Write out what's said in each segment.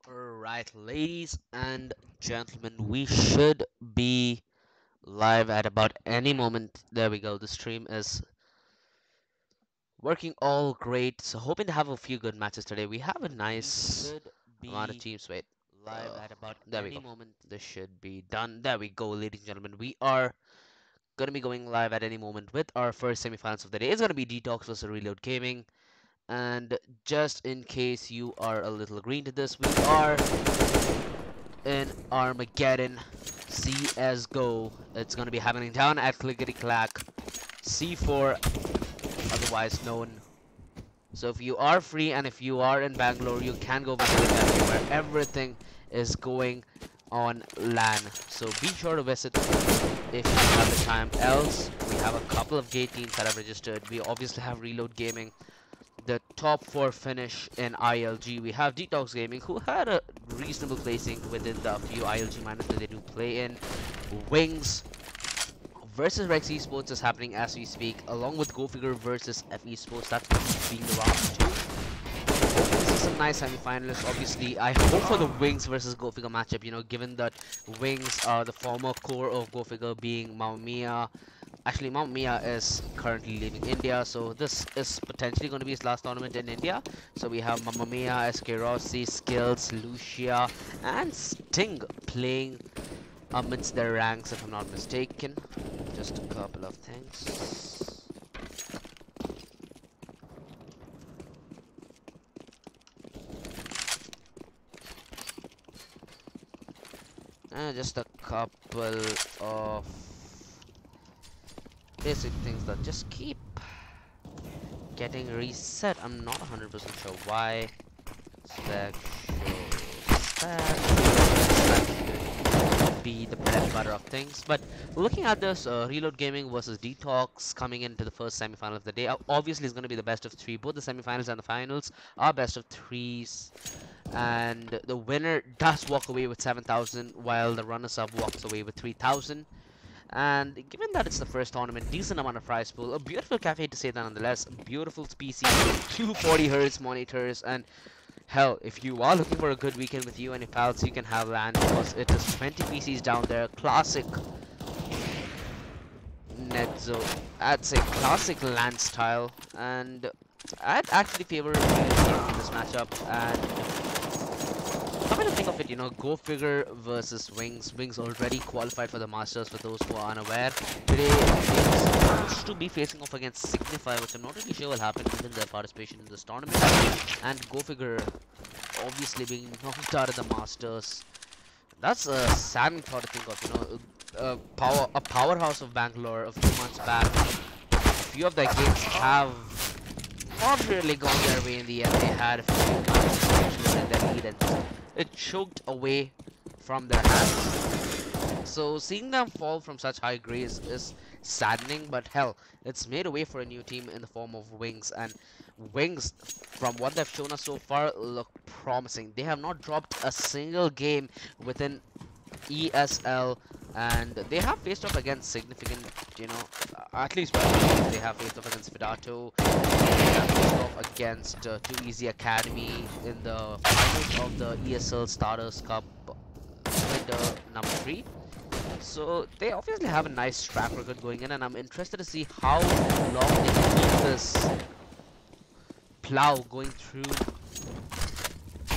Alright, ladies and gentlemen, we should be live at about any moment. There we go. The stream is working all great. So, hoping to have a few good matches today. We have a nice amount of teams. Wait, there we go. This should be done. There we go, ladies and gentlemen. We are gonna be going live at any moment with our first semifinals of the day. It's gonna be Detox versus Reload Gaming. And just in case you are a little green to this, we are in Armageddon CSGO. It's going to be happening down at Clickety Clack C4, otherwise known. So if you are free and if you are in Bangalore, you can go visit Vijayanagar where everything is going on LAN. So be sure to visit if you have the time. Else, we have a couple of gate teams that have registered. We obviously have Reload Gaming, the top 4 finish in ILG. We have Detox Gaming, who had a reasonable placing within the few ILG minors that they do play in. Wings versus Rex Esports is happening as we speak, along with Go Figure versus F Esports. That's being the round 2. This is some nice semi-finalists. Obviously, I hope for the Wings versus Go Figure matchup, given that Wings are the former core of Go Figure, being Mamma Mia. Actually, Mamma Mia is currently leaving India, so this is potentially going to be his last tournament in India. So we have Mamma Mia, SK Rossi, Skills, Lucia, and Sting playing amidst their ranks, if I'm not mistaken. Just a couple of things. And just a couple of basic things that just keep getting reset. I'm not 100% sure why. Spec should be the bread and butter of things. But looking at this, Reload Gaming versus Detox coming into the first semifinal of the day. Obviously, it's going to be the best of 3. Both the semifinals and the finals are best of 3s. And the winner does walk away with 7,000, while the runners-up walks away with 3,000. And given that it's the first tournament, decent amount of prize pool, a beautiful cafe to say that nonetheless, beautiful species, 240 Hz monitors, and hell, if you are looking for a good weekend with you and your pals, you can have LAN because it is 20 PCs down there, classic net zone, I'd say classic LAN style, and I'd actually favor this matchup. And coming to think of it, Go Figure versus Wings. Wings already qualified for the Masters, for those who are unaware. Today, Wings supposed to be facing off against Signify, which I'm not really sure will happen given their participation in this tournament. And Go Figure obviously being knocked out of the Masters. That's a sad thought to think of, a powerhouse of Bangalore a few months back. A few of their games have not really gone their way in the end. They had a few matches in their lead and it choked away from their hands. So seeing them fall from such high grades is saddening, but hell, it's made a way for a new team in the form of Wings. And Wings, from what they've shown us so far, look promising. They have not dropped a single game within ESL, and they have faced off against significant, at least they have faced off against Fidato, they have faced off against Too Easy Academy in the finals of the ESL Starters Cup winter number 3. So they obviously have a nice track record going in, and I'm interested to see how long they can keep this plow going through.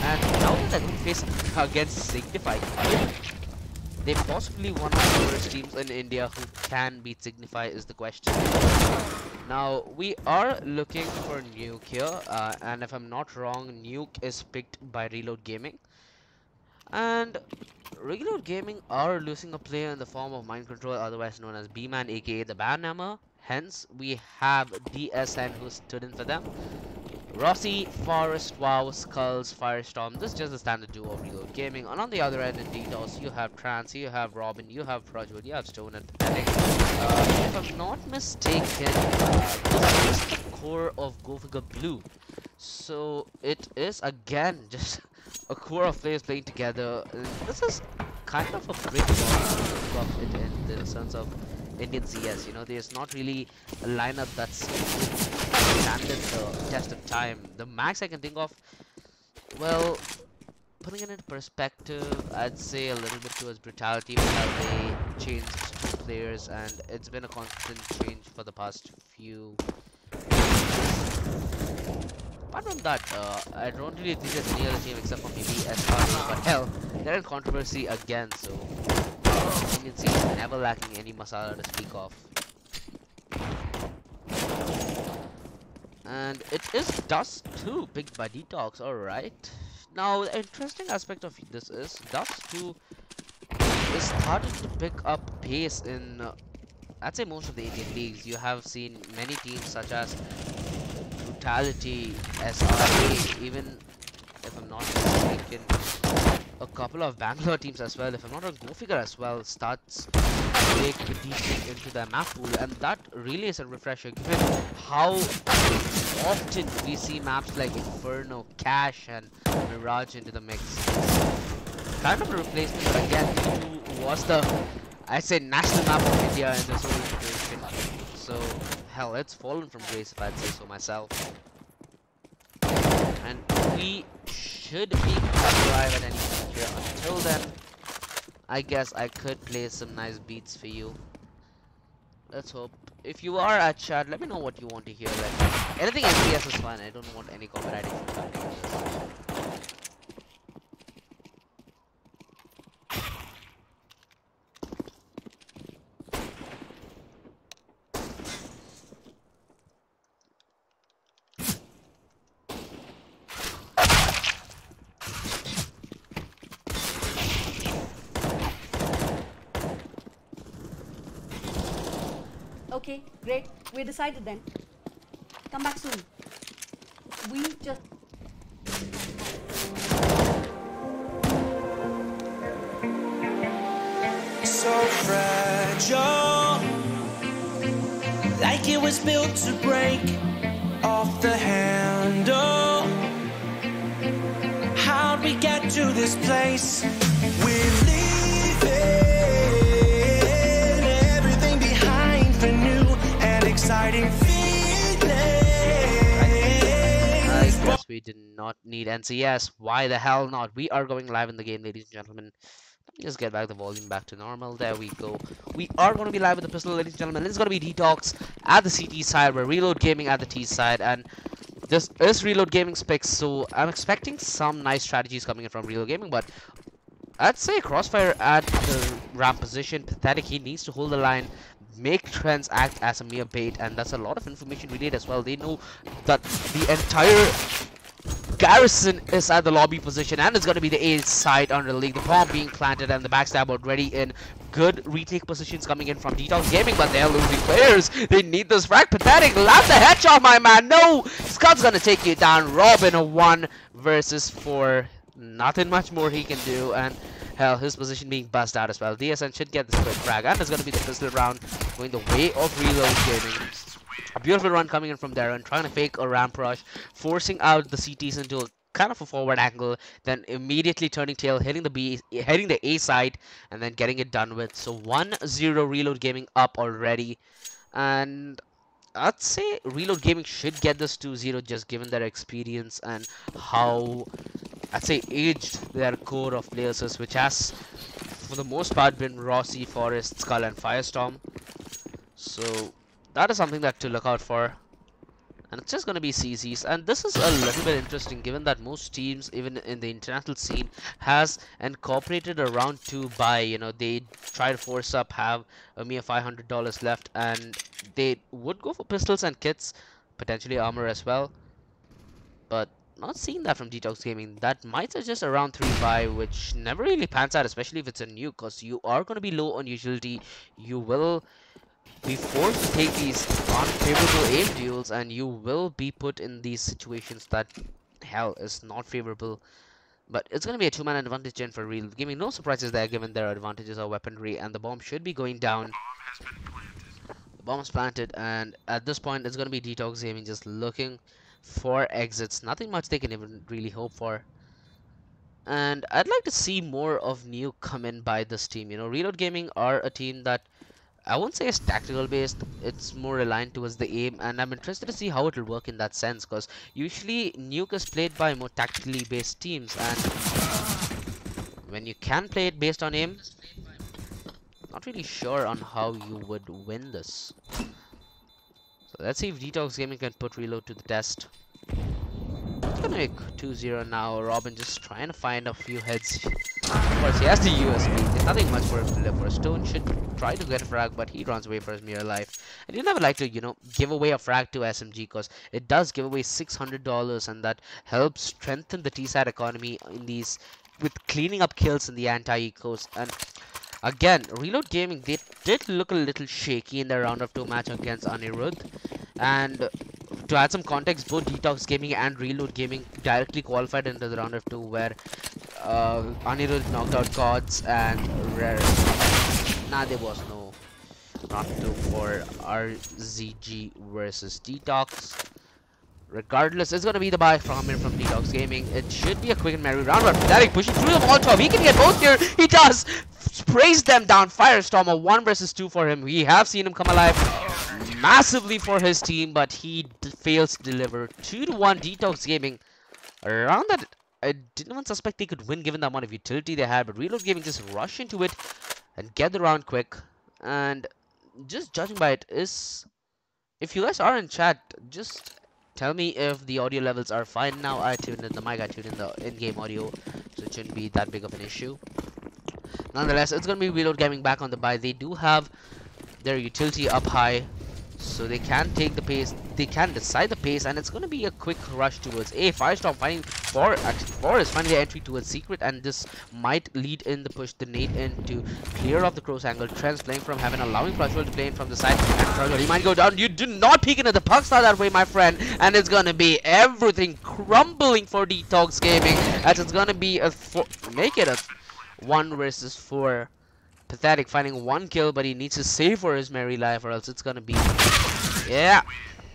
And now that they're going to face against Signify, they possibly one of the worst teams in India who can beat Signify is the question. Now, we are looking for Nuke here, and if I'm not wrong, Nuke is picked by Reload Gaming. And Reload Gaming are losing a player in the form of Mind Control, otherwise known as B-Man, aka the Banhammer. Hence, we have DSN who stood in for them. Rossi, Forest, WoW, Skulls, Firestorm. This is just the standard duo of Reload Gaming. And on the other end in DDoS, you have Trance, you have Robin, you have Prajwood, you have Stone and Pathetic. If I'm not mistaken, this is the core of Go Figure Blue. So it is again just a core of players playing together. This is kind of a big of it in the sense of Indian CS. There's not really a lineup that's standard the test of time. The max I can think of, well, putting it into perspective, I'd say a little bit towards brutality with how they changed players, and it's been a constant change for the past few. Apart from that, I don't really think there's any other team except for maybe SRE, but hell, they're in controversy again, so you can see it's never lacking any masala to speak of. And it is Dust 2 picked by Detox, alright. Now, the interesting aspect of this is Dust 2 is starting to pick up pace in, I'd say, most of the Indian leagues. You have seen many teams such as Brutality, SRA, even if I'm not mistaken, a couple of Bangalore teams as well, if I'm not wrong, Go Figure as well, starts to make the deep into their map pool, and that really is a refresher given how often we see maps like Inferno, Cash, and Mirage into the mix. Kind of a replacement, but again, T2 was the, I say, national map of India in this whole situation. So, hell, it's fallen from grace if I'd say so myself. And we should be able to arrive at any point here. Until then, I guess I could play some nice beats for you. Let's hope. If you are at chat, let me know what you want to hear. Like, anything FPS is fine. I don't want any copyright issues happening with this. Okay, great. We decided then. Come back soon. We just... So fragile, like it was built to break off the handle. How'd we get to this place? We're leaving everything behind for new and exciting feelings. I guess we did not need NCS. Why the hell not? We are going live in the game, ladies and gentlemen. Let me just get back the volume back to normal. There we go. We are going to be live with the pistol, ladies and gentlemen. This is going to be Detox at the CT side. We're Reload Gaming at the T side. And this is Reload Gaming's picks. So I'm expecting some nice strategies coming in from Reload Gaming. But I'd say Crossfire at the ramp position. Pathetic. He needs to hold the line. Make trends act as a mere bait. And that's a lot of information relayed as well. They know that the entire garrison is at the lobby position, and it's going to be the A side under the league. The bomb being planted and the backstab already in. Good retake positions coming in from Detox Gaming, but they're losing players. They need this frag. Pathetic. Lap the headshot, my man. No! Scott's going to take you down. Robin, a 1 versus 4. Nothing much more he can do, and hell, his position being buzzed out as well. DSN should get this quick frag, and it's going to be the pistol round going the way of Reload Gaming. A beautiful run coming in from Darren, trying to fake a ramp rush, forcing out the CTs into a kind of a forward angle, then immediately turning tail, hitting the A side, and then getting it done with. So 1-0 Reload Gaming up already, and I'd say Reload Gaming should get this 2-0 just given their experience and how, I'd say, aged their core of players is, which has for the most part been Rossi, Forest, Skull, and Firestorm. So that is something that to look out for, and it's just going to be CZs. And this is a little bit interesting given that most teams, even in the international scene, has incorporated a round 2 buy. You know, they try to force up, have a mere $500 left, and they would go for pistols and kits, potentially armor as well, but not seeing that from Detox Gaming. That might suggest a round 3 buy, which never really pans out, especially if it's a nuke, because you are going to be low on utility. You will be forced to take these unfavorable aim duels, and you will be put in these situations that, hell, is not favorable. But it's going to be a 2-man advantage gen for Real Gaming. No surprises there given their advantages of weaponry, and the bomb should be going down. The bomb is planted, and at this point it's going to be Detox Gaming just looking for exits. Nothing much they can even really hope for. And I'd like to see more of Nuke come in by this team. You know, Reload Gaming are a team that I won't say it's tactical based, it's more aligned towards the aim, and I'm interested to see how it will work in that sense, because usually Nuke is played by more tactically based teams, and when you can play it based on aim, not really sure on how you would win this. So let's see if Detox Gaming can put Reload to the test. It's gonna make 2-0 now. Robin just trying to find a few heads. Of course, he has the USB. There's nothing much for him to live for. Stone should try to get a frag, but he runs away for his mere life. And you never like to, you know, give away a frag to SMG, because it does give away $600, and that helps strengthen the T-side economy in these, with cleaning up kills in the anti-ecos. And again, Reload Gaming, they did look a little shaky in their round of 2 match against Anirudh. And to add some context, both Detox Gaming and Reload Gaming directly qualified into the round of 2, where Anirudh knocked out Gods and Rare. Nah, there was no round of 2 for RZG versus Detox. Regardless, it's gonna be the buy from Detox Gaming. It should be a quick and merry round, but Pathetic pushing through the Molotov. He can get both here. He does. Sprays them down. Firestorm, a 1 versus 2 for him. We have seen him come alive massively for his team, but he fails to deliver. 2-1 Detox Gaming. A round that I didn't even suspect they could win given the amount of utility they had, but Reload Gaming just rush into it and get the round quick. And just judging by it is, if you guys are in chat, just tell me if the audio levels are fine now. I tuned in the mic, I tuned in the in-game audio, so it shouldn't be that big of an issue. Nonetheless, it's gonna be Reload Gaming back on the buy. They do have their utility up high, so they can take the pace, they can decide the pace, and it's going to be a quick rush towards A. Firestorm finding Forest finding the entry towards Secret, and this might lead in the push, the nade in to clear off the cross angle. Trent's playing from heaven, allowing Flushwell to play in from the side, and he might go down. You do not peek into the puck star that way, my friend, and it's going to be everything crumbling for Detox Gaming, as it's going to be make it a 1 versus 4. Pathetic finding 1 kill, but he needs to save for his merry life, or else it's gonna be, yeah,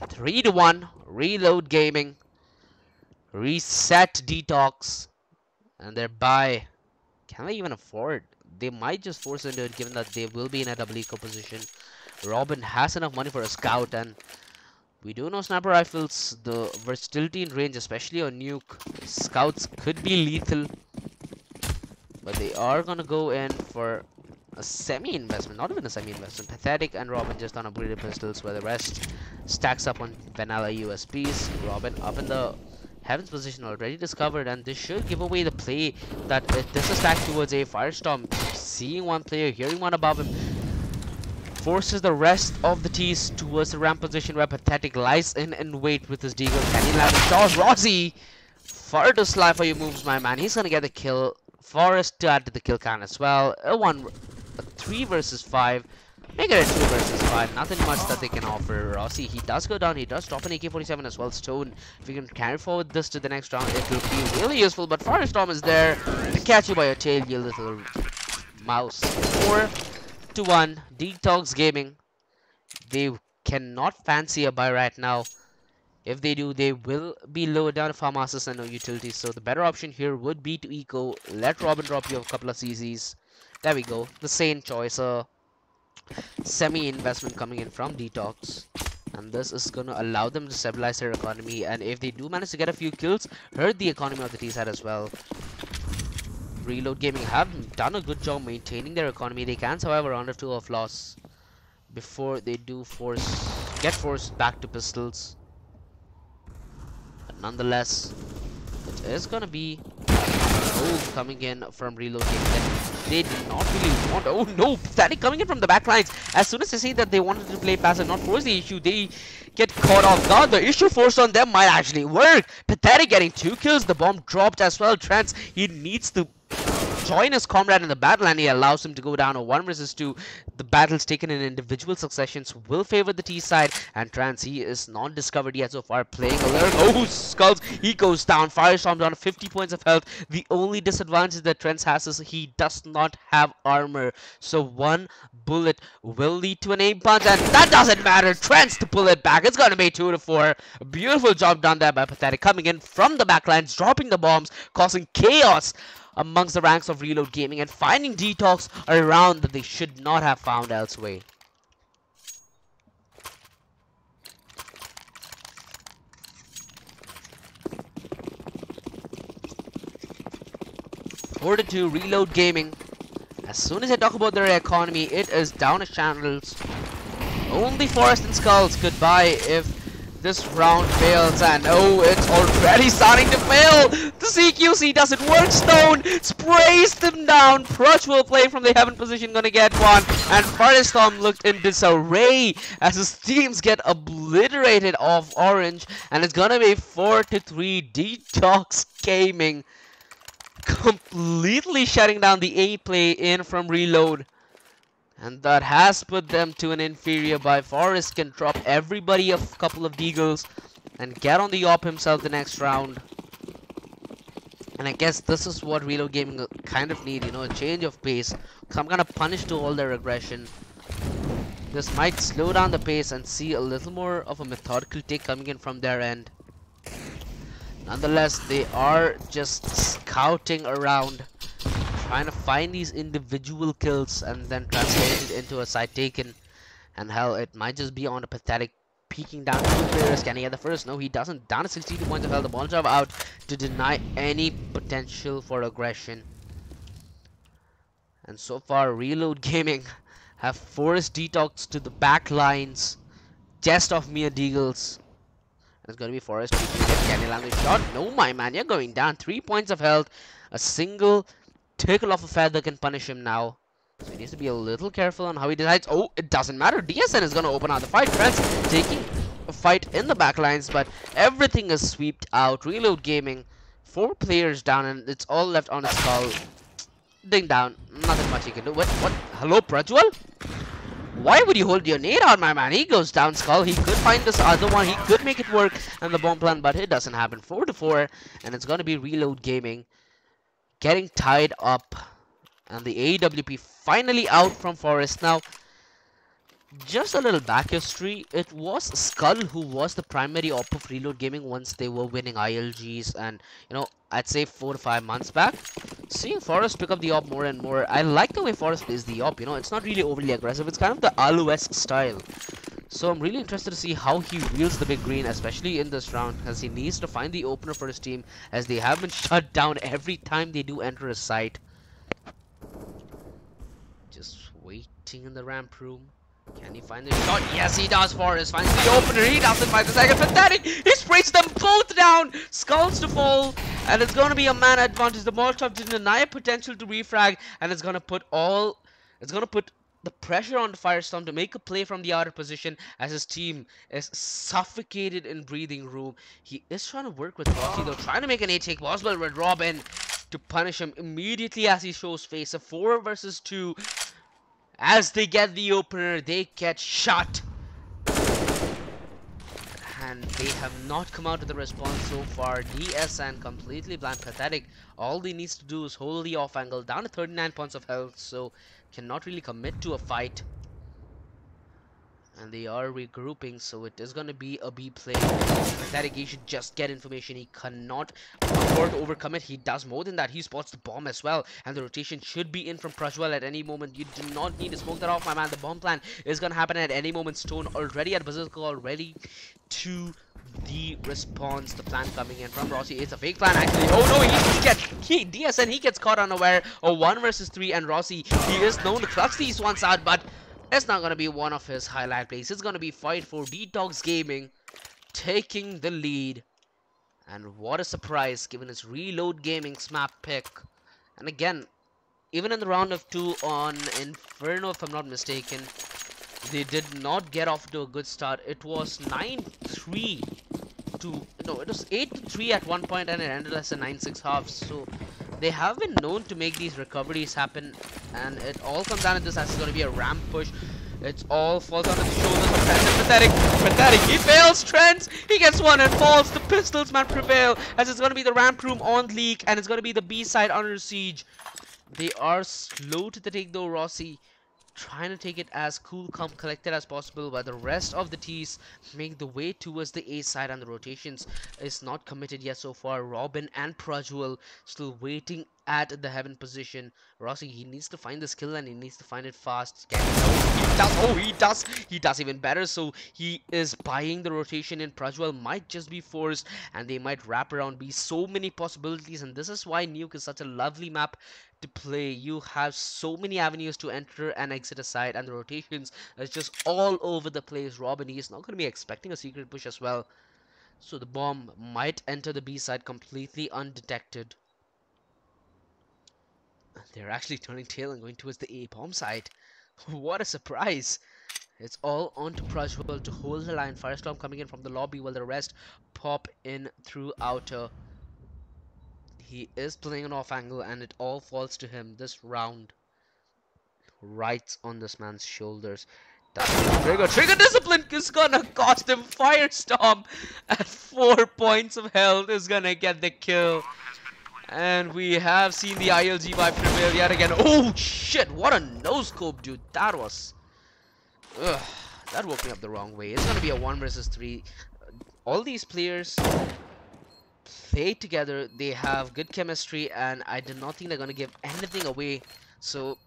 3-1 Reload Gaming. Reset Detox, and their buy. Can they even afford? They might just force into it, given that they will be in a double eco position. Robin has enough money for a scout, and we do know sniper rifles, the versatility in range, especially on Nuke. Scouts could be lethal, but they are gonna go in for a semi-investment, not even a semi-investment. Pathetic and Robin just on upgraded pistols, where the rest stacks up on vanilla USPs. Robin up in the Heaven's position, already discovered, and this should give away the play that this is stacked towards A. Firestorm seeing one player, hearing one above him, forces the rest of the T's towards the ramp position, where Pathetic lies in and wait with his deagle. Can he land a shot? Rossi, far too sly for your moves, my man. He's gonna get the kill. Forest to add to the kill count as well. A 3 versus 5. Make it a 2 versus 5. Nothing much that they can offer. Rossi, he does go down. He does drop an AK-47 as well. Stone, if you can carry forward this to the next round, it will be really useful. But Firestorm is there to catch you by your tail, you little mouse. 4-1 Detox Gaming. They cannot fancy a buy right now. If they do, they will be lower down farmhouses and no utilities. So the better option here would be to eco. Let Robin drop you a couple of CZs. There we go. The same choice. Semi-investment coming in from Detox. And this is going to allow them to stabilize their economy. And if they do manage to get a few kills, hurt the economy of the T-side as well. Reload Gaming have done a good job maintaining their economy. They can survive a round of 2 of loss before they do get forced back to pistols. But nonetheless, it is going to be coming in from Reload Gaming. They did not really want. Oh no, Pathetic coming in from the back lines. As soon as they say that they wanted to play passive, not force the issue, they get caught off guard. The issue forced on them might actually work. Pathetic getting 2 kills. The bomb dropped as well. Trance, he needs to join his comrade in the battle, and he allows him to go down a 1 versus 2. The battles taken in individual successions will favor the T side, and Trance, he is not discovered yet so far, playing alert. Oh, Skulls, he goes down. Firestorm down 50 points of health. The only disadvantage that Trance has is he does not have armor, so 1 bullet will lead to an aim punch, and that doesn't matter. Trance to pull it back. It's gonna be 2-4. A beautiful job done there by Pathetic, coming in from the backlines, dropping the bombs, causing chaos amongst the ranks of Reload Gaming, and finding Detox around that they should not have found elsewhere. 4-2 Reload Gaming. As soon as I talk about their economy, it is down as channels. Only Forest and Skulls. Goodbye if this round fails, and oh, it's already starting to fail. The CQC doesn't work. Stone sprays them down. Prutch will play from the heaven position, gonna get one, and Firestorm looked in disarray as his teams get obliterated off orange, and it's gonna be 4-3 Detox Gaming, completely shutting down the A play in from Reload. And that has put them to an inferior by. Forrest can drop everybody a couple of deagles and get on the op himself the next round. And I guess this is what Reload Gaming kind of need, you know, a change of pace. Some kind of punish to all their aggression. This might slow down the pace and see a little more of a methodical take coming in from their end. Nonetheless, they are just scouting around, trying to find these individual kills and then translate it into a side taken. And hell, it might just be on a pathetic peeking down to the players. Can he get the first? No, he doesn't. Down to 62 points of health. The Molotov out to deny any potential for aggression. And so far, Reload Gaming have forced Detox to the back lines, just off mere deagles. It's going to be Forrest. Can he land the shot? No, my man, you're going down. 3 points of health. A single tickle of a feather can punish him now. So he needs to be a little careful on how he decides. Oh, it doesn't matter. DSN is going to open out the fight. Friends taking a fight in the backlines, but everything is swept out. Reload Gaming, 4 players down, and it's all left on his skull. Ding down. Nothing much he can do. What? Hello, Prajwal? Why would you hold your nade out, my man? He goes down skull. He could find this other one. He could make it work and the bomb plan, but it doesn't happen. 4-4, and it's going to be Reload Gaming getting tied up. And the AWP finally out from Forest. Now, just a little back history. It was Skull who was the primary op of Reload Gaming once they were winning ILGs, and you know, I'd say 4 to 5 months back. Seeing Forest pick up the op more and more, I like the way Forest plays the op. You know, it's not really overly aggressive. It's kind of the Alu-esque style. So I'm really interested to see how he wields the big green, especially in this round, as he needs to find the opener for his team, as they have been shut down every time they do enter a site. Just waiting in the ramp room. Can he find the shot? Yes, he does. Forrest finds the opener. He doesn't find the second. Pathetic. He sprays them both down. Skulls to fall. And it's going to be a man advantage. The Molotov didn't deny a potential to refrag. And it's going to put the pressure on the Firestorm to make a play from the outer position as his team is suffocated in breathing room. He is trying to work with Rocky though. Trying to make an A-take possible with Robin to punish him immediately as he shows face. A 4 versus 2. As they get the opener, they get shot. And they have not come out with the response so far. DSN completely blind, pathetic. All they needs to do is hold the off angle down to 39 points of health, so cannot really commit to a fight. And they are regrouping, so it is going to be a B play. Pathetic, he should just get information. He cannot afford to overcome it. He does more than that. He spots the bomb as well. And the rotation should be in from Prajwal at any moment. You do not need to smoke that off, my man. The bomb plan is going to happen at any moment. Stone already at Berserker, already to the response. The plan coming in from Rossi. It's a fake plan, actually. Oh no, DSN, he gets caught unaware. A 1 versus 3, and Rossi, he is known to clutch these ones out, but it's not going to be one of his highlight plays. It's going to be fight for Detox Gaming taking the lead. And what a surprise given his Reload Gaming's map pick. And again, even in the round of 2 on Inferno, if I'm not mistaken, they did not get off to a good start. It was 9-3 to... No, it was 8-3 at one point, and it ended as a 9-6 half. So they have been known to make these recoveries happen, and it all comes down to this as it's going to be a ramp push. It's all falls on the shoulders of Trent. Pathetic. He fails. Trent. He gets one and falls. The pistols man prevail, as it's going to be the ramp room on leak, and it's going to be the B side under siege. They are slow to the take though. Rossi trying to take it as cool, calm, collected as possible, while the rest of the T's make the way towards the A side, and the rotations is not committed yet so far. Robin and Prajwal still waiting at the heaven position. Rossi, he needs to find this kill and he needs to find it fast. Can he? No, he does. Oh, he does. He does even better. So he is buying the rotation in. Prajwal might just be forced and they might wrap around B. So many possibilities, and this is why Nuke is such a lovely map to play. You have so many avenues to enter and exit a side, and the rotations is just all over the place. Robin, he is not going to be expecting a secret push as well. So the bomb might enter the B side completely undetected. They're actually turning tail and going towards the A bomb side. What a surprise! It's all on to Prajwal to hold the line. Firestorm coming in from the lobby while the rest pop in through outer. He is playing an off angle and it all falls to him this round. Right on this man's shoulders. Trigger discipline is gonna cost him. Firestorm at 4 points of health is gonna get the kill. And we have seen the ILG vibe prevail yet again. Oh shit, what a no-scope, dude. That was... Ugh, that woke me up the wrong way. It's gonna be a 1 versus 3. All these players play together. They have good chemistry and I do not think they're gonna give anything away. So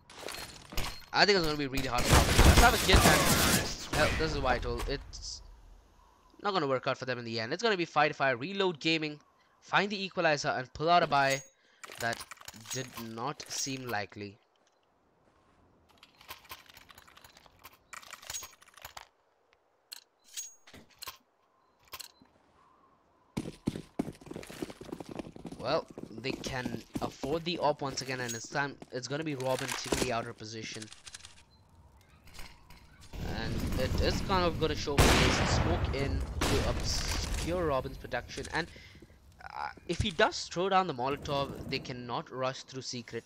I think it's gonna be really hard for them. Let's have a kid and hell, this is why I told it's not gonna work out for them in the end. It's gonna be fight fire, reload gaming, find the equalizer and pull out a buy. That did not seem likely. Well, they can afford the op once again, and it's time. It's gonna be Robin taking the outer position, and it is kind of gonna show face smoke in to obscure Robin's production. And if he does throw down the Molotov, they cannot rush through secret.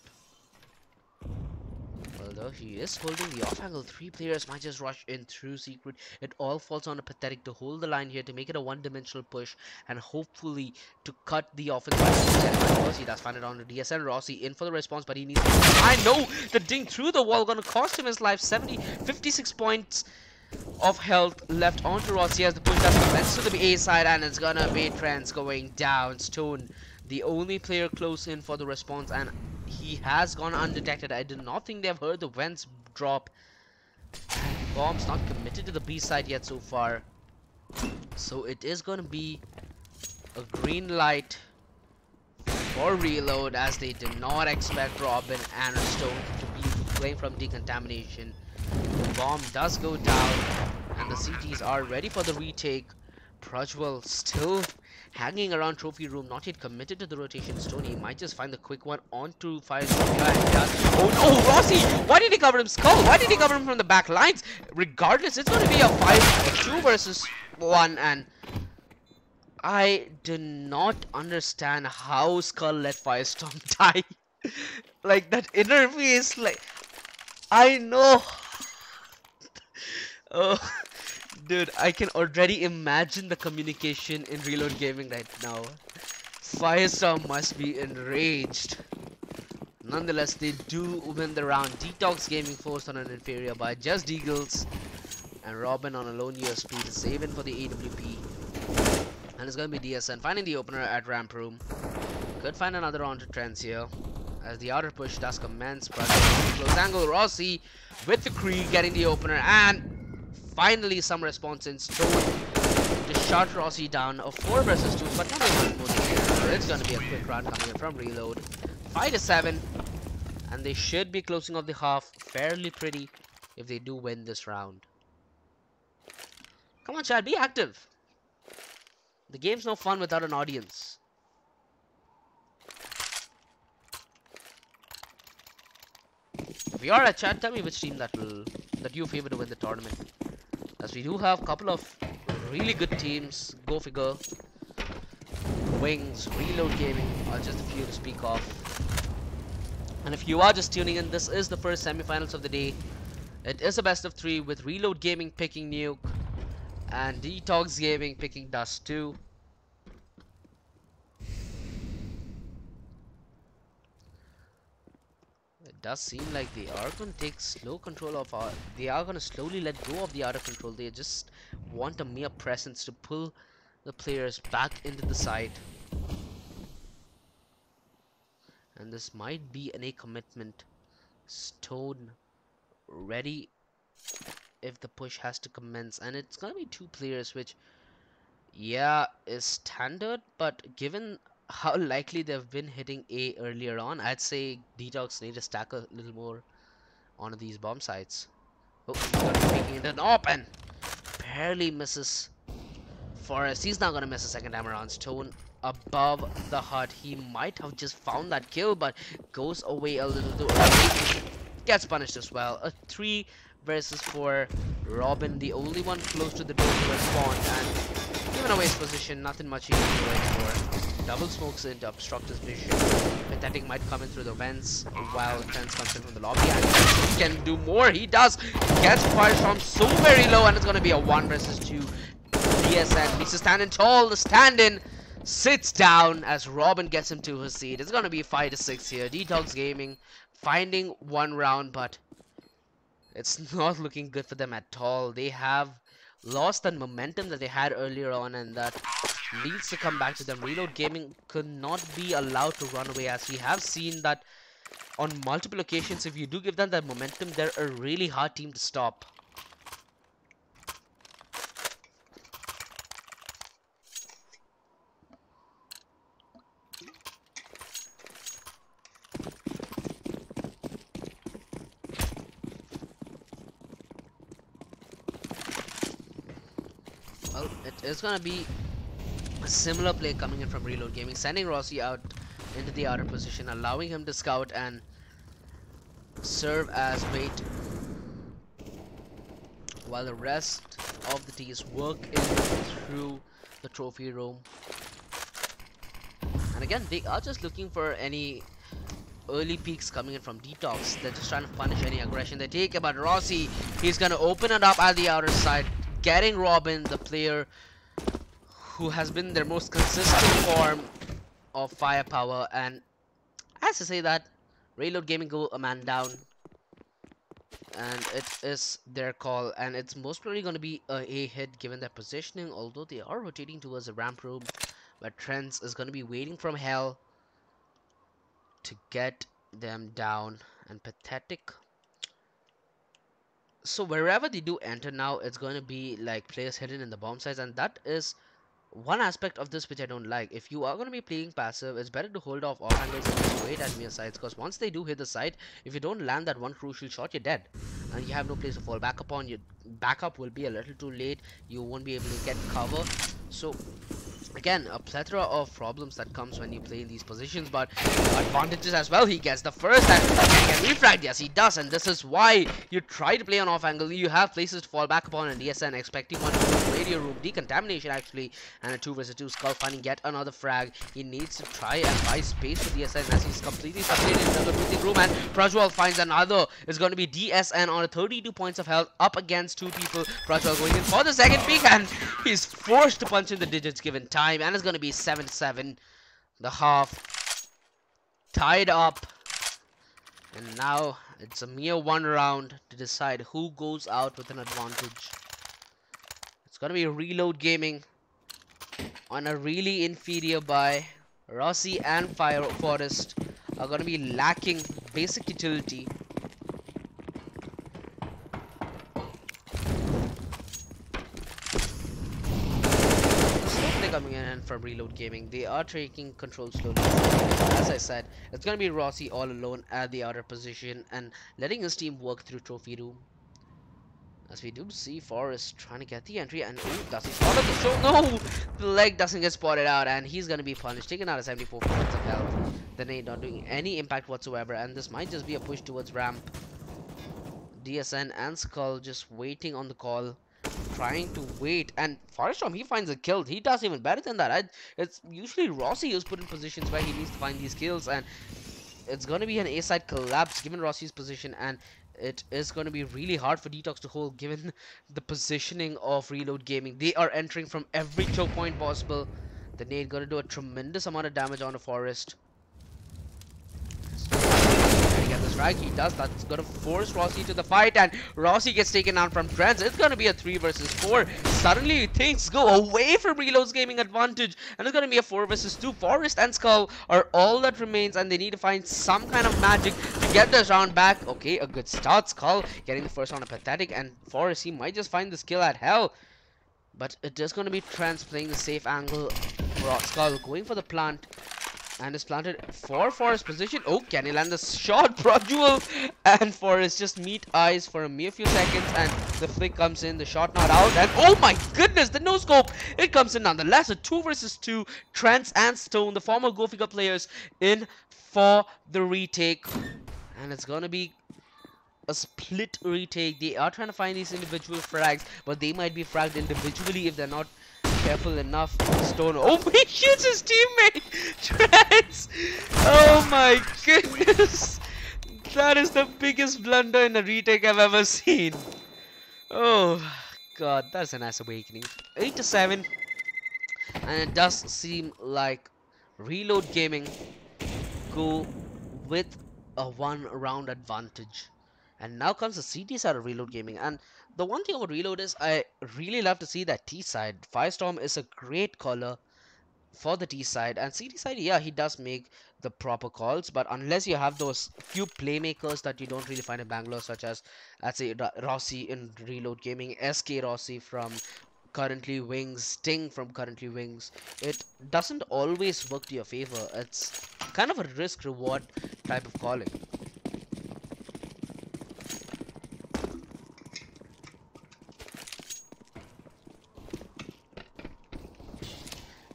Although he is holding the off angle, 3 players might just rush in through secret. It all falls on a Pathetic to hold the line here to make it a one-dimensional push and hopefully to cut the offense by Rossi does find it on the DSN. Rossi in for the response, but he needs to... I know the ding through the wall gonna cost him his life. 56 points of health left onto Rossi as the push does commence to the A side, and it's gonna be Trends going down. Stone, the only player close in for the response, and he has gone undetected. I do not think they've heard the vents drop. Bomb's not committed to the B side yet so far. So it is going to be a green light for reload, as they did not expect Robin and Stone to be flamed from decontamination. The bomb does go down and the CTs are ready for the retake. Prajwal still hanging around trophy room, not yet committed to the rotation. Stoney might just find the quick one onto Firestorm. Oh no, Rossi! Why did he cover him skull? Why did he cover him from the back lines? Regardless, it's going to be a 2 versus 1, and I do not understand how Skull let Firestorm die. Like that interface, like I know. Oh. Dude, I can already imagine the communication in Reload Gaming right now. Firestorm must be enraged. Nonetheless, they do win the round. Detox Gaming forced on an inferior by just Eagles. And Robin on a lone USP to save in for the AWP. And it's going to be DSN finding the opener at Ramp Room. Could find another round to Trends here, as the outer push does commence. But close angle, Rossi with the Kree getting the opener, and finally some response in Stone to shut Rossi down. A 4 versus 2, but not a one more here. It's going to be a quick round coming in from Reload. 5-7, and they should be closing off the half fairly pretty if they do win this round. Come on, Chad, be active. The game's no fun without an audience. If you are at chat, tell me which team that you favor to win the tournament, as we do have a couple of really good teams. Go figure. Wings, Reload Gaming are just a few to speak of. And if you are just tuning in, this is the first semifinals of the day. It is a best of 3 with Reload Gaming picking Nuke and Detox Gaming picking Dust 2. It does seem like they are going to take slow control of they are going to slowly let go of the outer control. They just want a mere presence to pull the players back into the side. and this might be an A commitment. Stone ready if the push has to commence, and it's gonna be 2 players, which yeah is standard, but given how likely they've been hitting A earlier on, I'd say Detox need to stack a little more onto these bomb sites. Oh, he's gonna be making it an op and barely misses Forrest. He's not gonna miss a second time around. Stone above the hut. He might have just found that kill, but goes away a little too early. Gets punished as well. A 3 versus 4. Robin, the only one close to the door to respond, and giving away his position. Nothing much he can do anymore. Double smokes in to obstruct his vision. Pathetic might come in through the vents while Fence comes in from the lobby, and he can do more. He does. Gets Firestorm so very low, and it's gonna be a 1 versus 2. DSN needs to stand in tall. The stand-in sits down as Robin gets him to his seat. It's gonna be 5 to 6 here. Detox Gaming finding 1 round, but it's not looking good for them at all. They have lost that momentum that they had earlier on, and that needs to come back to them. Reload Gaming could not be allowed to run away, as we have seen that on multiple occasions. If you do give them that momentum, they're a really hard team to stop. Well, it is gonna be a similar play coming in from Reload Gaming, sending Rossi out into the outer position, allowing him to scout and serve as bait, while the rest of the teams work in through the trophy room. And again, they are just looking for any early peaks coming in from Detox. They're just trying to punish any aggression they take, but Rossi, he's gonna open it up at the outer side, getting Robin, the player who has been their most consistent form of firepower. And I have to say that Reload Gaming go a man down, and it is their call, and it's most probably going to be a hit given their positioning, although they are rotating towards the ramp room, but Trents is going to be waiting from hell to get them down. And Pathetic, so wherever they do enter now, it's going to be like players hidden in the bomb sites, and that is one aspect of this which I don't like. If you are going to be playing passive, it's better to hold off angles and just wait at near sides, because once they do hit the site, if you don't land that one crucial shot, you're dead and you have no place to fall back upon. Your backup will be a little too late. You won't be able to get cover. So again, a plethora of problems that comes when you play in these positions, but advantages as well. He gets the first, and can he refrag? Yes, he does, and this is why you try to play on off angle. You have places to fall back upon, and DSN expecting one to radio room decontamination actually, and a 2 versus 2 Skull finding yet another frag. He needs to try and buy space for DSN as he's completely separated in the breathing room, and Prajwal finds another. It's going to be DSN on a 32 points of health up against 2 people. Prajwal going in for the second peek, and he's forced to punch in the digits given time. And it's going to be 7-7. The half tied up, and now it's a mere 1 round to decide who goes out with an advantage. It's going to be Reload Gaming on a really inferior buy. Rossi and Fire Forest are going to be lacking basic utility. Coming in from Reload Gaming, they are taking control slowly. As I said, it's gonna be Rossi all alone at the outer position and letting his team work through trophy room. As we do see Forrest trying to get the entry, and ooh, does he spot the show? No, the leg doesn't get spotted out, and he's gonna be punished, taken out of 74 points of health. The nade not doing any impact whatsoever, and this might just be a push towards ramp. DSN and Skull just waiting on the call, trying to wait, and Firestorm, he finds a kill. He does even better than that. It's usually Rossi who's put in positions where he needs to find these kills, and it's going to be an A-side collapse given Rossi's position, and it is going to be really hard for Detox to hold given the positioning of Reload Gaming. They are entering from every choke point possible. The nade going to do a tremendous amount of damage on the Forest. Trying to get this frag. He does. That's gonna force Rossi to the fight, and Rossi gets taken down from Trends. It's gonna be a 3 versus 4. Suddenly things go away from Reload's gaming advantage, and it's gonna be a 4 versus 2. Forest and Skull are all that remains, and they need to find some kind of magic to get this round back. Okay, a good start. Skull getting the first round of Pathetic, and Forest, he might just find the skill at hell. But it is going to be Trance playing the safe angle. Skull going for the plant. And is planted for Forest position. Oh, can he land the shot? Projewel and Forest just meet eyes for a mere few seconds. And the flick comes in. The shot not out. And oh my goodness, the no scope. It comes in nonetheless. A 2 versus 2. Trance and Stone, the former Go Figure players, in for the retake. And it's going to be a split retake. They are trying to find these individual frags, but they might be fragged individually if they're not careful enough. Stone, oh, he shoots his teammate. Trance, oh my goodness, that is the biggest blunder in a retake I've ever seen. Oh god, that's a nice awakening. 8-7, and it does seem like Reload Gaming go with a 1 round advantage. And now comes the CT side of Reload Gaming. And the one thing about Reload is I really love to see that T side. Firestorm is a great caller for the T side. And CT side, yeah, he does make the proper calls. But unless you have those few playmakers that you don't really find in Bangalore, such as, let's say, Rossi in Reload Gaming, SK Rossi from currently Wings, Sting from currently Wings, it doesn't always work to your favor. It's kind of a risk-reward type of calling.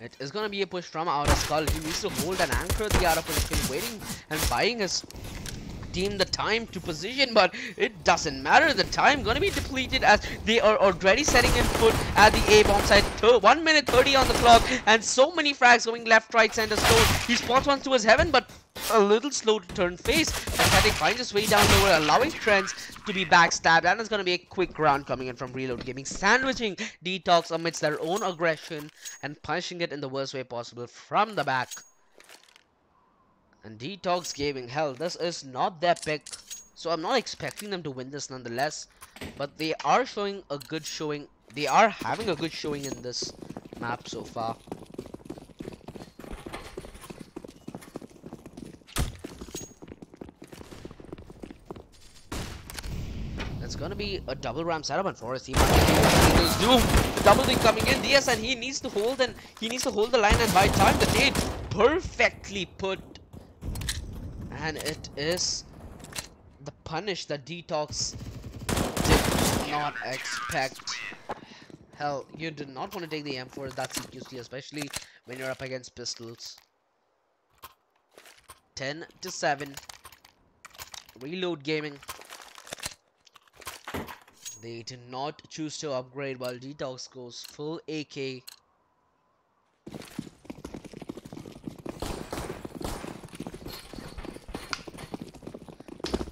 It is going to be a push from outer Skull. He needs to hold and anchor the outer position, waiting and buying his team the time to position, but it doesn't matter. The time going to be depleted as they are already setting in foot at the A bomb site. 1 minute 30 on the clock, and so many frags going left, right, center. Stone, he spots one towards heaven, but a little slow to turn face. Pathetic finds his way down lower, allowing Trends to be backstabbed, and it's going to be a quick round coming in from Reload Gaming, sandwiching Detox amidst their own aggression and punishing it in the worst way possible from the back. And Detox Gaming, hell, this is not their pick, so I'm not expecting them to win this nonetheless, but they are showing a good showing. They are having a good showing in this map so far. It's gonna be a double ramp setup on Forest. He might get Doom. Double thing coming in. DS, and he needs to hold the line and buy time. The date perfectly put. And it is the punish that Detox did not expect. Hell, you did not want to take the M4 that CQC, especially when you're up against pistols. 10-7. Reload Gaming. They did not choose to upgrade while Detox goes full AK.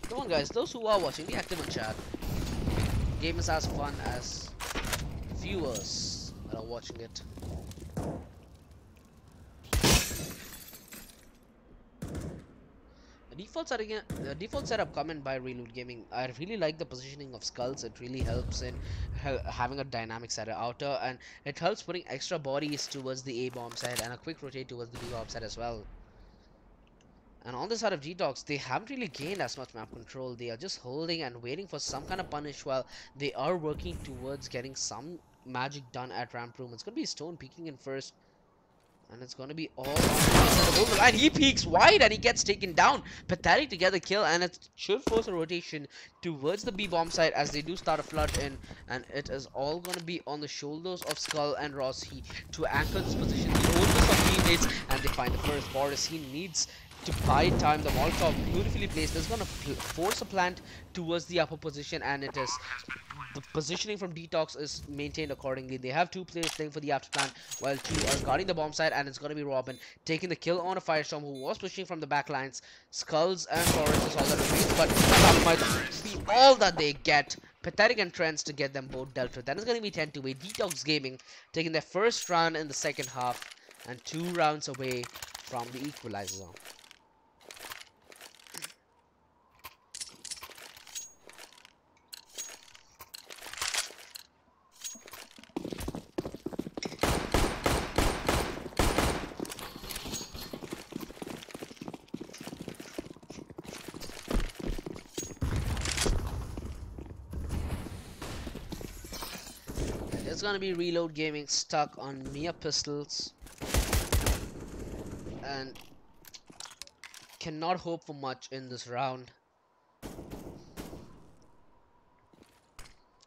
Come on guys, those who are watching, be active in chat. Game is as fun as viewers that are watching it. The default setup comment by Reload Gaming, I really like the positioning of Skulls. It really helps in having a dynamic setup outer, and it helps putting extra bodies towards the A bomb side and a quick rotate towards the B bomb side as well. And on the side of Detox, they haven't really gained as much map control. They are just holding and waiting for some kind of punish while they are working towards getting some magic done at ramp room. It's gonna be Stone peeking in first. And it's going to be all on the line. He peeks wide and he gets taken down. Pathetic to get the kill, and it should force a rotation towards the B bomb side as they do start a flood in. And it is all going to be on the shoulders of Skull and Rossi to anchor this position. The oldest of teammates, and they find the first. Boris, he needs to buy time. The Molotov beautifully placed is going to force a plant towards the upper position, and it is the positioning from Detox is maintained accordingly. They have 2 players playing for the after plant while 2 are guarding the bomb side, and it's going to be Robin taking the kill on a Firestorm who was pushing from the back lines. Skulls and Forest is all that remains, but that might be all that they get. Pathetic and Trends to get them both dealt with. That is going to be 10-8. Detox Gaming taking their first round in the second half and 2 rounds away from the equalizer. It's gonna be Reload Gaming stuck on Mia pistols and cannot hope for much in this round.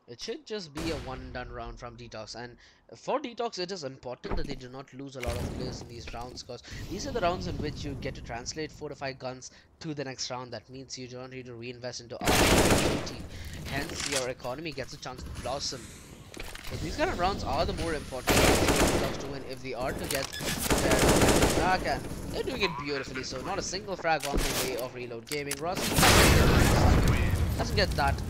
It should just be a one and done round from Detox, and for Detox it is important that they do not lose a lot of players in these rounds, because these are the rounds in which you get to translate 4 to 5 guns to the next round. That means you don't need to reinvest into RP, hence your economy gets a chance to blossom. So these kind of rounds are the more important rounds to win if they are to get their frag, and they're doing it beautifully. So not a single frag on the way of Reload Gaming. Rossi doesn't get that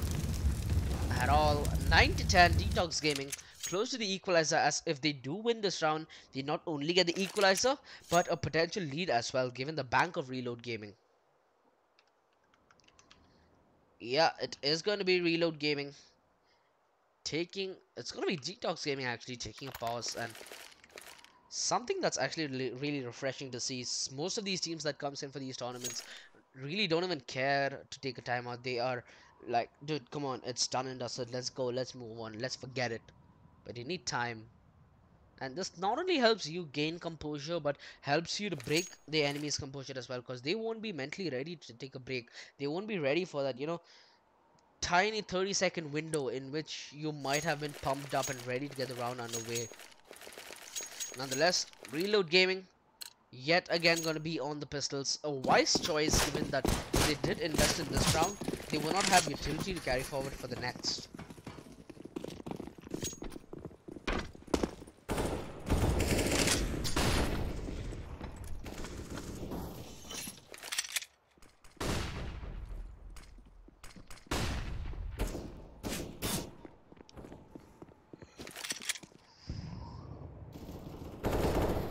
at all. 9 to 10, Detox Gaming close to the equalizer, as if they do win this round, they not only get the equalizer but a potential lead as well, given the bank of Reload Gaming. Yeah, it is going to be Reload Gaming taking, it's going to be Detox Gaming actually taking a pause, and something that's actually really refreshing to see. Most of these teams that comes in for these tournaments really don't even care to take a timeout. They are like, dude, come on, it's done and dusted, let's go, let's move on, let's forget it. But you need time, and this not only helps you gain composure but helps you to break the enemy's composure as well, because they won't be mentally ready to take a break. They won't be ready for that, you know, tiny 30-second window in which you might have been pumped up and ready to get the round underway. Nonetheless, Reload Gaming yet again going to be on the pistols. A wise choice, given that if they did invest in this round, they will not have utility to carry forward for the next.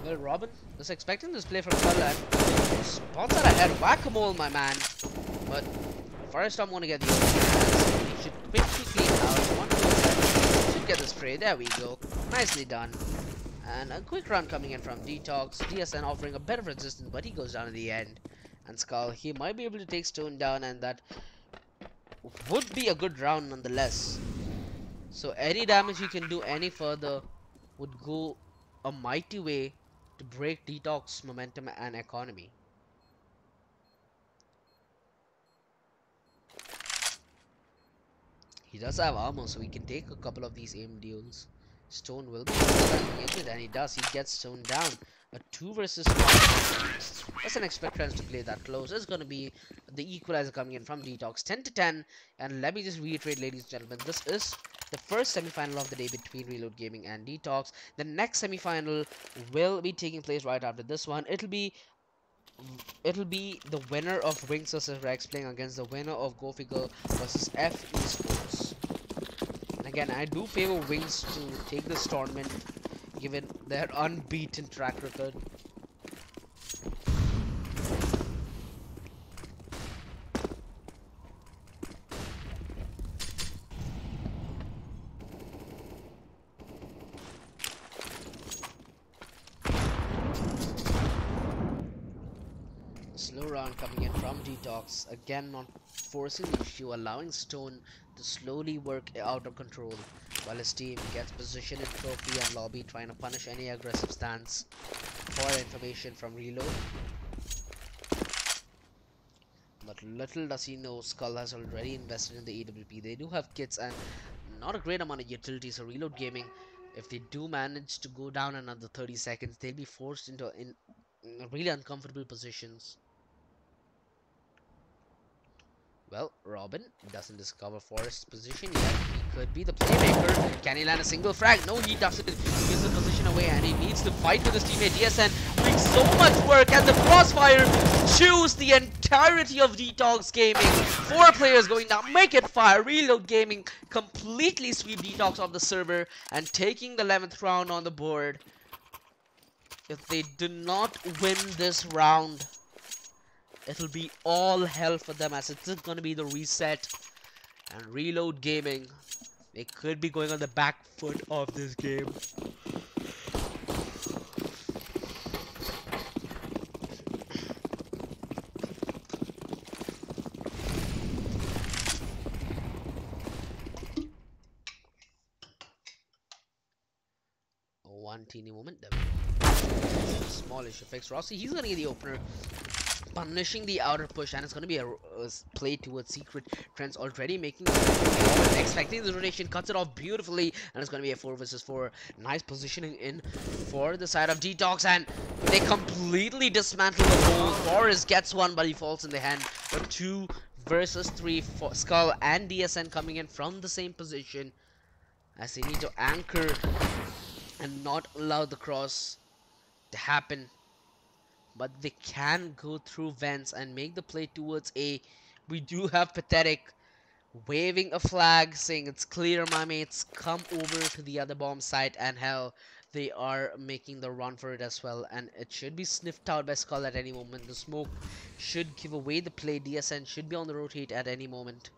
Well, Robin was expecting this play from Clack. Spots out ahead, whack-a-mole, my man. But first, I'm going to get the opening. He should quickly clean out. 1 should get the spray. There we go. Nicely done. And a quick run coming in from Detox. DSN offering a bit of resistance, but he goes down in the end. And Skull, he might be able to take Stone down, and that would be a good round nonetheless. So any damage he can do any further would go a mighty way to break Detox momentum and economy. He does have armor, so he can take a couple of these aim duels. Stone will be injured, and he does. He gets Stone down. A 2 versus 1. Doesn't expect friends to play that close. It's going to be the equalizer coming in from Detox. 10 to 10. And let me just reiterate, ladies and gentlemen, this is the first semi-final of the day between Reload Gaming and Detox. The next semi-final will be taking place right after this one. It'll be the winner of Wings vs Rex playing against the winner of Go Figure versus F Esports. And again, I do favor Wings to take this tournament, given their unbeaten track record. Slow round coming in from Detox, again not forcing the issue, allowing Stone to slowly work out of control, while his team gets position in trophy and lobby, trying to punish any aggressive stance. For information from Reload, but little does he know, Skull has already invested in the AWP. They do have kits and not a great amount of utility, so Reload Gaming, if they do manage to go down another 30 seconds, they'll be forced into really uncomfortable positions. Well, Robin doesn't discover Forrest's position yet. He could be the playmaker. Can he land a single frag? No, he doesn't. He gives the position away, and he needs to fight with his teammate DSN, doing so much work, and the crossfire chews the entirety of Detox Gaming. 4 players going down. Make it fire. Reload Gaming completely sweep Detox off the server and taking the 11th round on the board. If they do not win this round, it'll be all hell for them, as it's going to be the reset. And Reload Gaming, they could be going on the back foot of this game. teeny moment. Smallish effects. Rossi, he's gonna get the opener, punishing the outer push, and it's going to be a play towards secret. Trent's already making expecting the rotation, cuts it off beautifully, and it's going to be a 4 versus 4. Nice positioning in for the side of Detox, and they completely dismantle the hole. Forrest gets one, but he falls in the hand. But 2 versus 3 for Skull and DSN coming in from the same position, as they need to anchor and not allow the cross to happen. But they can go through vents and make the play towards A. We do have Pathetic waving a flag saying it's clear, my mates, come over to the other bomb site, and hell, they are making the run for it as well, and it should be sniffed out by Skull at any moment. The smoke should give away the play. DSN should be on the rotate at any moment.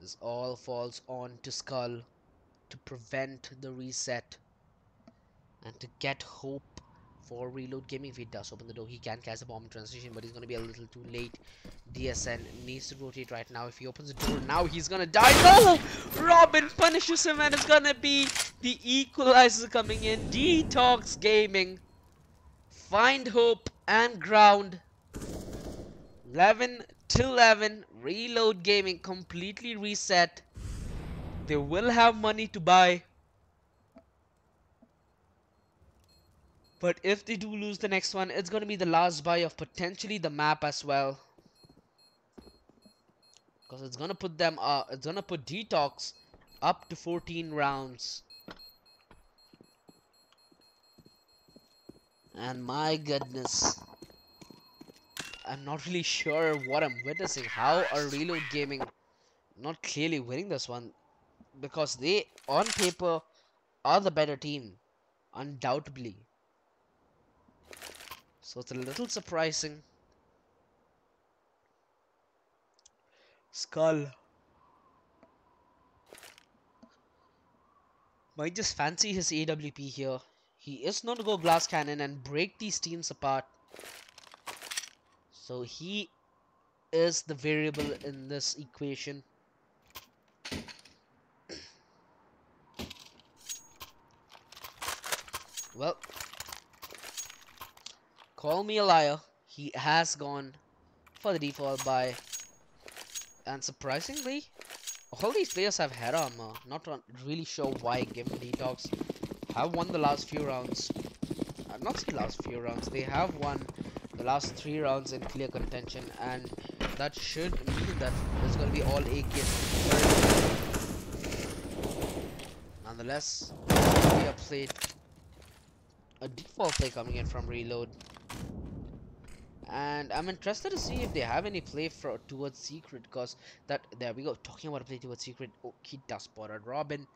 This all falls on to Skull to prevent the reset and to get hope for Reload Gaming. If he does open the door, he can catch a bomb in transition, but he's going to be a little too late. DSN needs to rotate right now. If he opens the door now, he's going to die. No! Robin punishes him, and it's going to be the equalizer coming in. Detox Gaming find hope and ground. 11-11. Reload Gaming completely reset. They will have money to buy, but if they do lose the next one, it's going to be the last buy of potentially the map as well. Because it's going to put them, it's going to put Detox up to 14 rounds. And my goodness, I'm not really sure what I'm witnessing. How are Reload Gaming not clearly winning this one? Because they, on paper, are the better team. Undoubtedly. So it's a little surprising. Skull might just fancy his AWP here. He is not to go glass cannon and break these teams apart. So he is the variable in this equation. Well, call me a liar. He has gone for the default buy. And surprisingly, all these players have head armor. Not really sure why, given Detox have won the last few rounds. Not the last few rounds. They have won the last 3 rounds in clear contention. And that should mean that there's going to be all A kills. Nonetheless, we have played a default play coming in from Reload, and I'm interested to see if they have any play towards secret, because that, there we go, talking about a play towards secret. Oh, he does spot at Robin.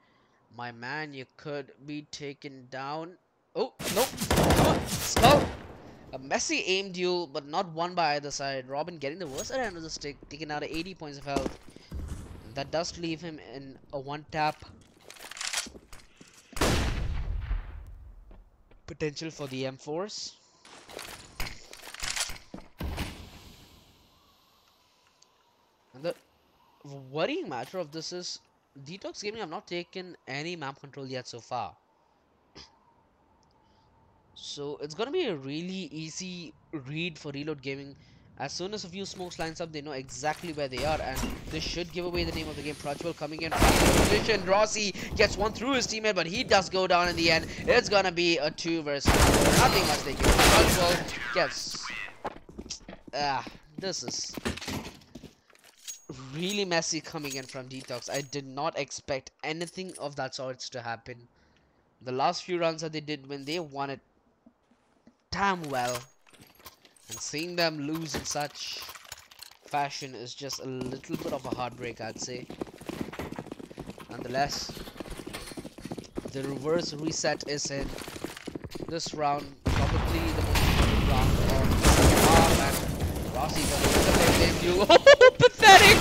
My man, you could be taken down. Oh, no, come on, Skull. A messy aim duel, but not won by either side. Robin getting the worst end of the stick, taking out 80 points of health. That does leave him in a 1-tap potential for the M4s. And the worrying matter of this is Detox Gaming have not taken any map control yet so far. So it's gonna be a really easy read for Reload Gaming. As soon as a few smokes lines up, they know exactly where they are, and this should give away the name of the game. Prajwal coming in from the position. Rossi gets one through his teammate, but he does go down in the end. It's gonna be a 2 versus 4. Nothing much they give. Prajwal gets... this is really messy coming in from Detox. I did not expect anything of that sort to happen. The last few rounds that they did when they won it damn well. And seeing them lose in such fashion is just a little bit of a heartbreak, I'd say. Nonetheless, the reverse reset is in this round. Probably the most important round of the half, and Rossi gonna win the same duel. Oh, pathetic!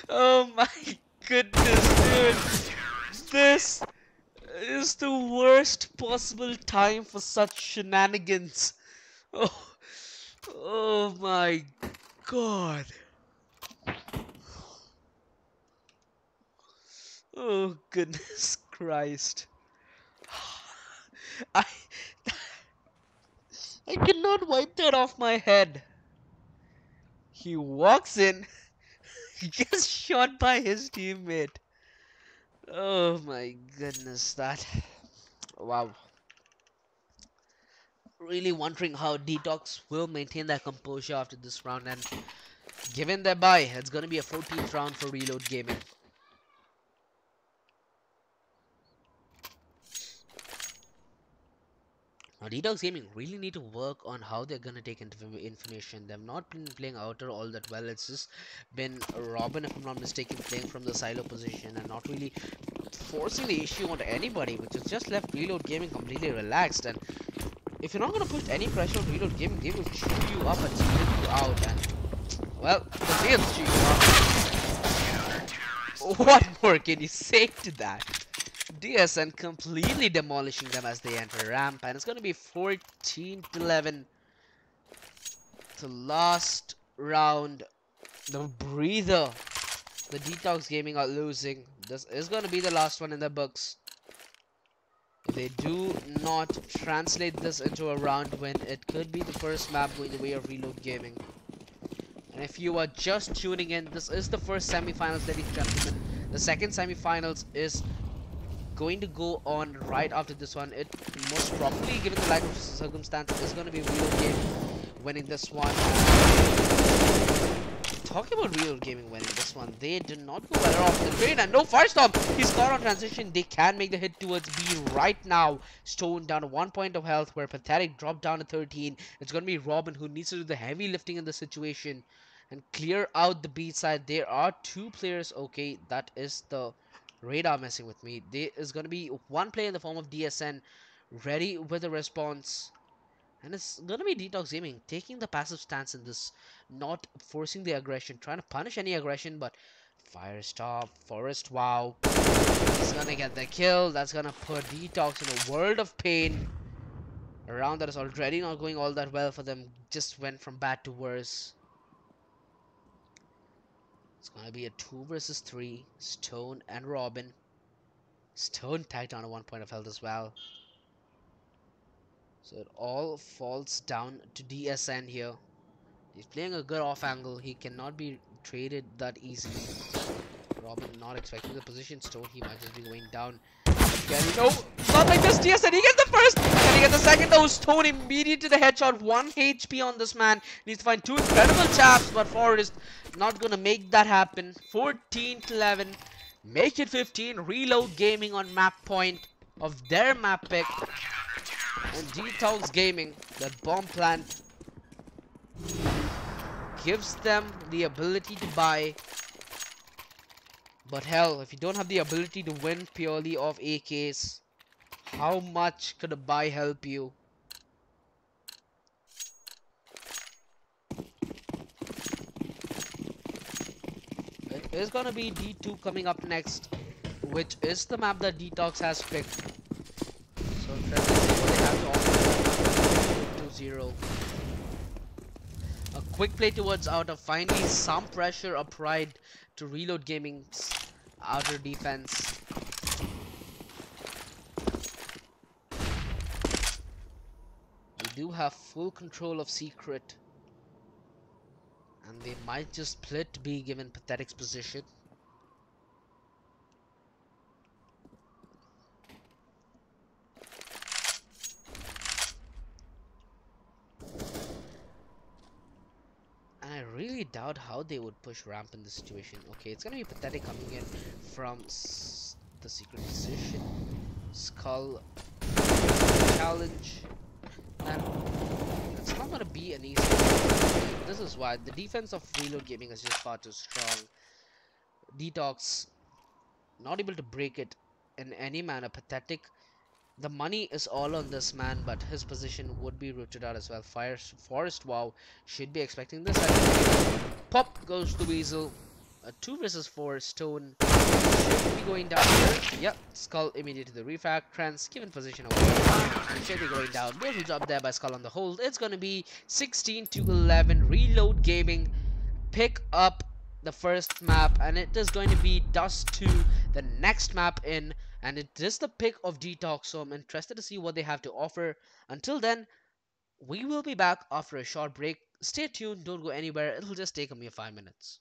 Oh my goodness, dude. This is the worst possible time for such shenanigans. Oh my god. Oh, goodness Christ. I I cannot wipe that off my head. He walks in, gets shot by his teammate. Oh my goodness, that. Wow. Really wondering how Detox will maintain their composure after this round, and given their bye, it's gonna be a 14th round for Reload Gaming. Now, Detox Gaming really need to work on how they're gonna take information. They've not been playing outer all that well. It's just been Robin, if I'm not mistaken, playing from the silo position and not really forcing the issue onto anybody, which has just left Reload Gaming completely relaxed. And if you're not gonna put any pressure on Reload Gaming, they will chew you up and split you out. And well, they'll chew you up. What more can you say to that? DSN completely demolishing them as they enter ramp, and it's going to be 14-11. The last round, the breather. The Detox Gaming are losing. This is going to be the last one in the books. If they do not translate this into a round win, it could be the first map going the way of Reload Gaming. And if you are just tuning in, this is the first semi-finals, ladies and gentlemen. The second semi-finals is going to go on right after this one. It most probably, given the lack of circumstances, is going to be Real Gaming winning this one. Talking about Real Gaming winning this one, they did not go better off the trade, and no Firestorm. He's caught on transition. They can make the hit towards B right now. Stone down to 1 point of health, where Pathetic dropped down to 13. It's going to be Robin who needs to do the heavy lifting in the situation and clear out the B side. There are two players. Okay, that is the radar messing with me. There is going to be one player in the form of DSN ready with a response, and it's going to be Detox Gaming taking the passive stance in this, not forcing the aggression, trying to punish any aggression. But Firestorm, Forest Wow is going to get the kill. That's going to put Detox in a world of pain. A round that is already not going all that well for them just went from bad to worse. It's going to be a 2 versus 3. Stone and Robin. Stone tagged down to 1 point of health as well. So it all falls down to DSN here. He's playing a good off angle. He cannot be traded that easily. Robin not expecting the position. Stone, he might just be going down. Again, no, not like this. DSN, he gets the first. And he gets the second. Though Stone immediate to the headshot. 1 HP on this man. Needs to find 2 incredible chaps, but Forest not gonna make that happen. 14-11. Make it 15. Reload Gaming on map point of their map pick. And Detox Gaming, that bomb plant, gives them the ability to buy. But hell, if you don't have the ability to win purely off AKs, how much could a buy help you? It is gonna be D2 coming up next, which is the map that Detox has picked. So let's see what they have to offer. 2-0. A quick play towards outer, finding some pressure upright to Reload Gaming's outer defense. They do have full control of Secret, and they might just split B given Pathetic's position. And I really doubt how they would push ramp in this situation. Okay, it's gonna be Pathetic coming in from the secret position. Skull challenge, and it's not gonna be an easy one. This is why the defense of Reload Gaming is just far too strong. Detox not able to break it in any manner. Pathetic, the money is all on this man, but his position would be rooted out as well. Forest Wow should be expecting this. Pop goes to Weasel. A 2 versus 4. Stone should be going down here. Yep, Skull immediate to the refrag. Trans given position away. Should be going down. Beautiful job there by Skull on the hold. It's gonna be 16-11. Reload Gaming pick up the first map, and it is going to be Dust 2 the next map in, and it is the pick of Detox, so I'm interested to see what they have to offer. Until then, we will be back after a short break. Stay tuned, don't go anywhere, it'll just take a mere 5 minutes.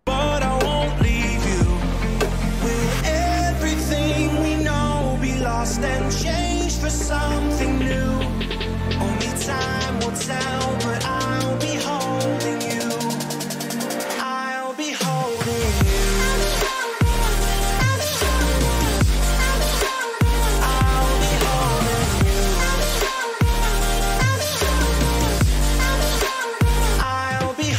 But I won't leave you. Will everything we know be lost and changed for something new? Only time will tell, but I'll be holding you. I'll be holding you. I'll be holding you. I'll be holding you. I'll be holding you.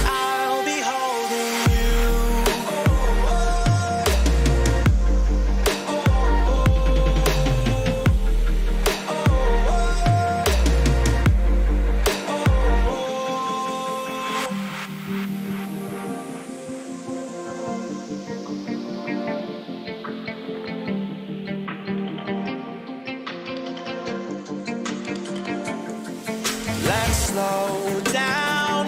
I'll be holding you. Let's slow down.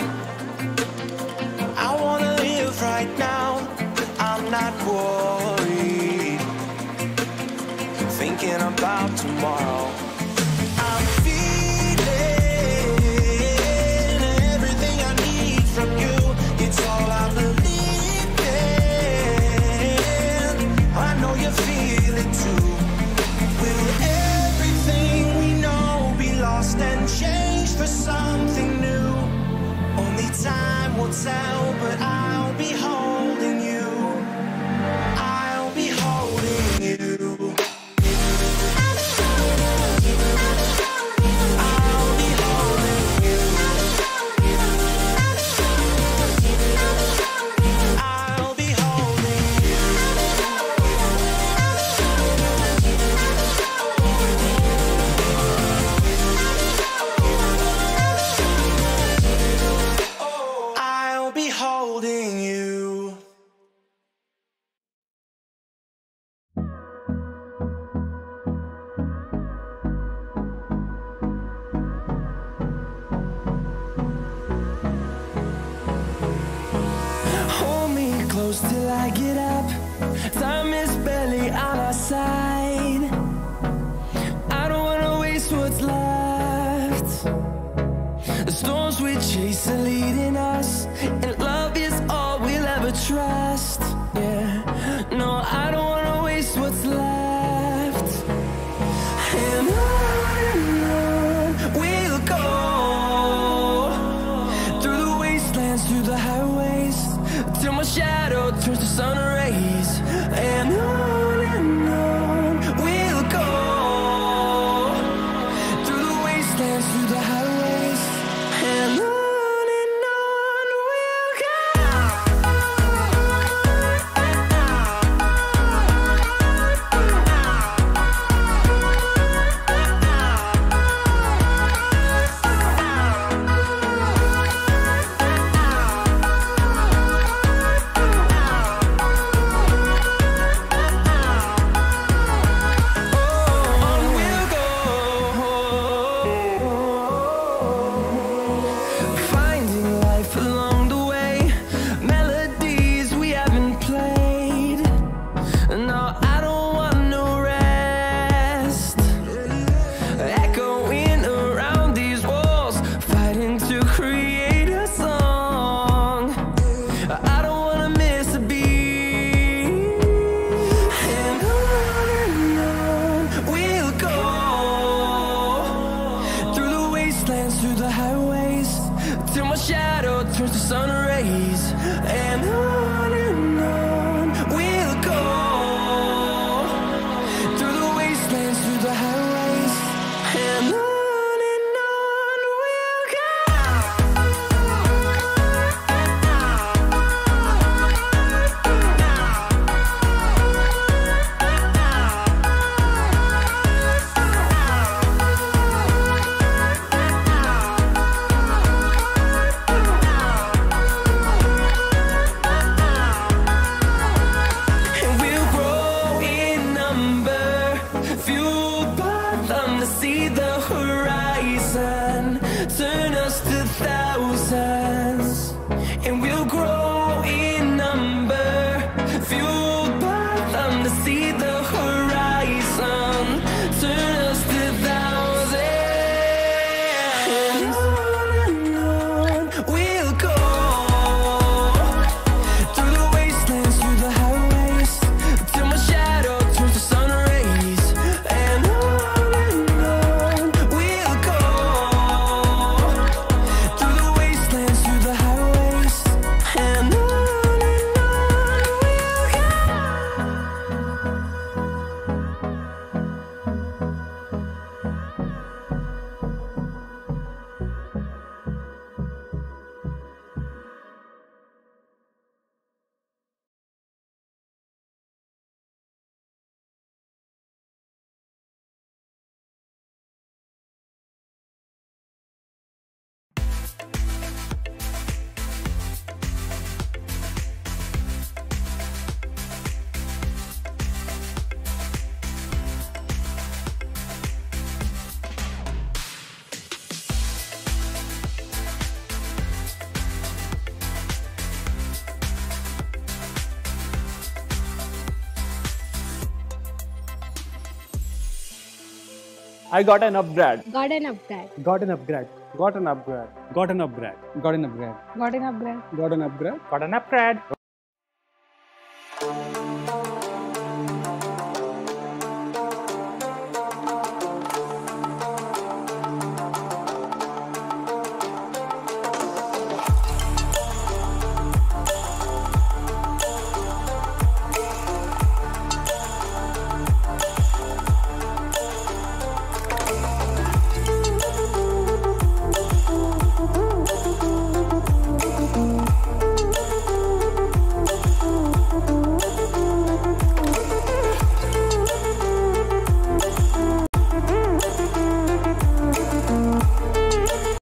I wanna live right now. I'm not worried, thinking about tomorrow. I'm feeling everything I need from you. It's all I believe in. I know you feel it too. Will everything we know be lost and changed for something new? Only time will tell, but I'll be holding you. I'll be holding you. I'll be holding you. I'll be holding you. I'll be holding you. Hold me close till I get up. Time is barely on our side. I don't wanna waste what's left. The storms we chase are leading us, and love is all we'll ever trust. Yeah, no, I don't wanna waste what's left. And on we'll go, through the wastelands, through the highways, till my shadow turns to sun rays. I got an upgrade. Got an upgrade. Got an upgrade. Got an upgrade. Got an upgrade. Got an upgrade. Got an upgrade. Got an upgrade. Got an upgrade.